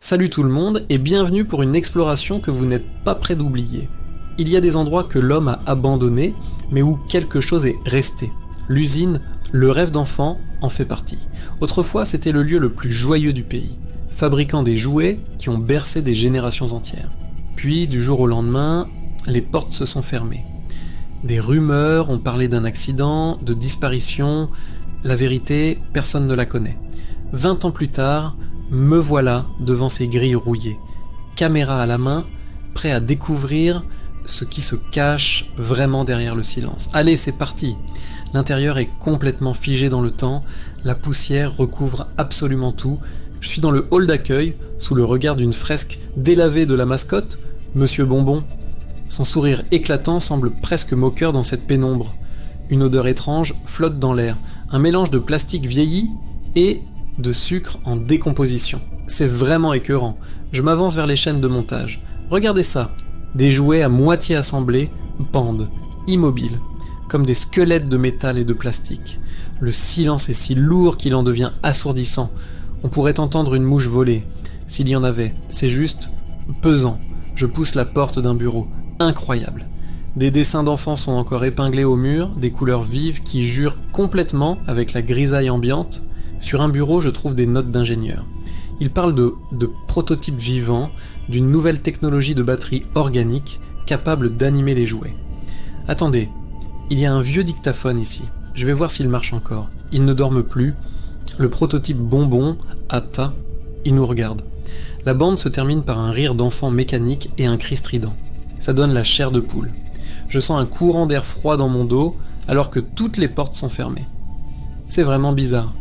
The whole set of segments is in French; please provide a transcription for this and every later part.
Salut tout le monde et bienvenue pour une exploration que vous n'êtes pas prêt d'oublier. Il y a des endroits que l'homme a abandonnés, mais où quelque chose est resté. L'usine, le rêve d'enfant, en fait partie. Autrefois, c'était le lieu le plus joyeux du pays, fabriquant des jouets qui ont bercé des générations entières. Puis, du jour au lendemain, les portes se sont fermées. Des rumeurs ont parlé d'un accident, de disparition. La vérité, personne ne la connaît. 20 ans plus tard, me voilà devant ces grilles rouillées, caméra à la main, prêt à découvrir ce qui se cache vraiment derrière le silence. Allez, c'est parti! L'intérieur est complètement figé dans le temps, la poussière recouvre absolument tout. Je suis dans le hall d'accueil, sous le regard d'une fresque délavée de la mascotte, Monsieur Bonbon. Son sourire éclatant semble presque moqueur dans cette pénombre. Une odeur étrange flotte dans l'air, un mélange de plastique vieilli et de sucre en décomposition. C'est vraiment écœurant. Je m'avance vers les chaînes de montage. Regardez ça. Des jouets à moitié assemblés pendent, immobiles, comme des squelettes de métal et de plastique. Le silence est si lourd qu'il en devient assourdissant. On pourrait entendre une mouche voler. S'il y en avait, c'est juste pesant. Je pousse la porte d'un bureau. Incroyable. Des dessins d'enfants sont encore épinglés au mur, des couleurs vives qui jurent complètement avec la grisaille ambiante. Sur un bureau, je trouve des notes d'ingénieurs. Ils parlent de prototypes vivants, d'une nouvelle technologie de batterie organique capable d'animer les jouets. Attendez, il y a un vieux dictaphone ici. Je vais voir s'il marche encore. Il ne dorme plus. Le prototype Bonbon, Atta, il nous regarde. La bande se termine par un rire d'enfant mécanique et un cri strident. Ça donne la chair de poule. Je sens un courant d'air froid dans mon dos alors que toutes les portes sont fermées. C'est vraiment bizarre.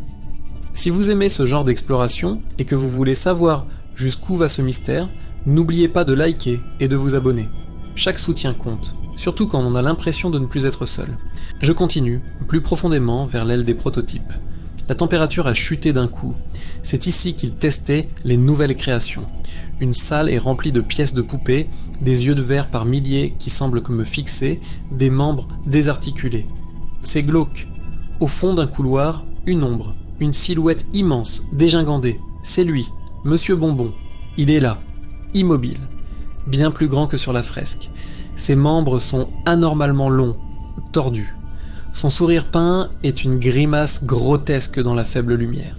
Si vous aimez ce genre d'exploration et que vous voulez savoir jusqu'où va ce mystère, n'oubliez pas de liker et de vous abonner. Chaque soutien compte, surtout quand on a l'impression de ne plus être seul. Je continue, plus profondément vers l'aile des prototypes. La température a chuté d'un coup. C'est ici qu'ils testaient les nouvelles créations. Une salle est remplie de pièces de poupées, des yeux de verre par milliers qui semblent me fixer, des membres désarticulés. C'est glauque. Au fond d'un couloir, une ombre. Une silhouette immense, dégingandée. C'est lui, Monsieur Bonbon. Il est là, immobile, bien plus grand que sur la fresque. Ses membres sont anormalement longs, tordus. Son sourire peint est une grimace grotesque dans la faible lumière.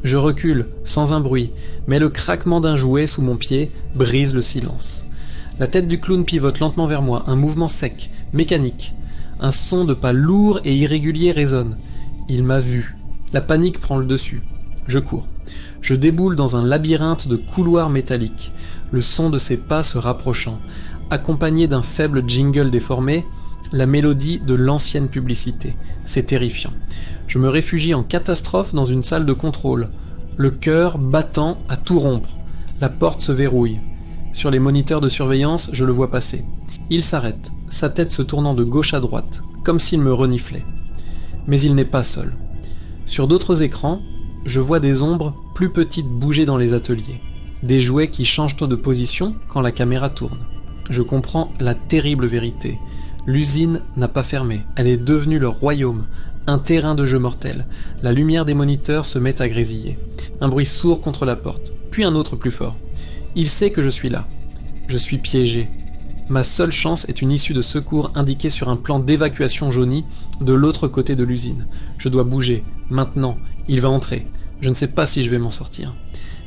Je recule, sans un bruit, mais le craquement d'un jouet sous mon pied brise le silence. La tête du clown pivote lentement vers moi, un mouvement sec, mécanique. Un son de pas lourd et irrégulier résonne. Il m'a vu. La panique prend le dessus. Je cours. Je déboule dans un labyrinthe de couloirs métalliques, le son de ses pas se rapprochant, accompagné d'un faible jingle déformé, la mélodie de l'ancienne publicité. C'est terrifiant. Je me réfugie en catastrophe dans une salle de contrôle, le cœur battant à tout rompre. La porte se verrouille. Sur les moniteurs de surveillance, je le vois passer. Il s'arrête, sa tête se tournant de gauche à droite, comme s'il me reniflait. Mais il n'est pas seul. Sur d'autres écrans, je vois des ombres plus petites bouger dans les ateliers. Des jouets qui changent de position quand la caméra tourne. Je comprends la terrible vérité. L'usine n'a pas fermé. Elle est devenue le royaume, un terrain de jeu mortel. La lumière des moniteurs se met à grésiller. Un bruit sourd contre la porte, puis un autre plus fort. Il sait que je suis là. Je suis piégé. Ma seule chance est une issue de secours indiquée sur un plan d'évacuation jauni de l'autre côté de l'usine. Je dois bouger, maintenant, il va entrer. Je ne sais pas si je vais m'en sortir.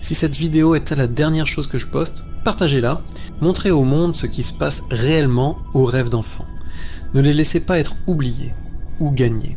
Si cette vidéo était la dernière chose que je poste, partagez-la, montrez au monde ce qui se passe réellement aux rêves d'enfants. Ne les laissez pas être oubliés ou gagnés.